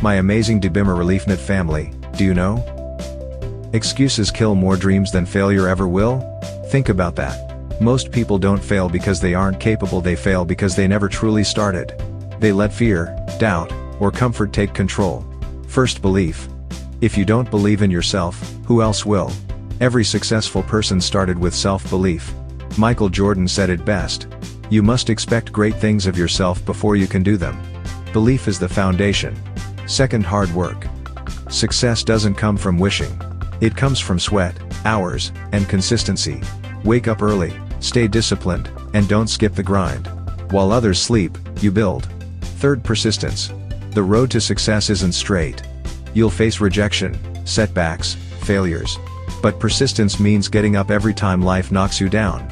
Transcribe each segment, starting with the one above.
My amazing Debimmer ReliefNet family, do you know? Excuses kill more dreams than failure ever will? Think about that. Most people don't fail because they aren't capable, they fail because they never truly started. They let fear, doubt, or comfort take control. First, belief. If you don't believe in yourself, who else will? Every successful person started with self-belief. Michael Jordan said it best. You must expect great things of yourself before you can do them. Belief is the foundation. Second, hard work. Success doesn't come from wishing. It comes from sweat, hours, and consistency. Wake up early, stay disciplined, and don't skip the grind. While others sleep, you build. Third, persistence. The road to success isn't straight. You'll face rejection, setbacks, failures. But persistence means getting up every time life knocks you down.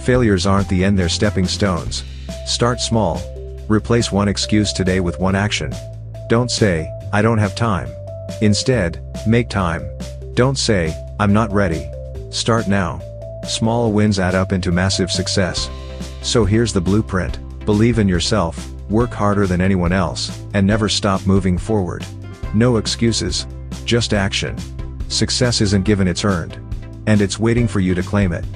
Failures aren't the end, they're stepping stones. Start small. Replace one excuse today with one action. Don't say, "I don't have time." Instead, make time. Don't say, "I'm not ready." Start now. Small wins add up into massive success. So here's the blueprint. Believe in yourself, work harder than anyone else, and never stop moving forward. No excuses. Just action. Success isn't given, it's earned. And it's waiting for you to claim it.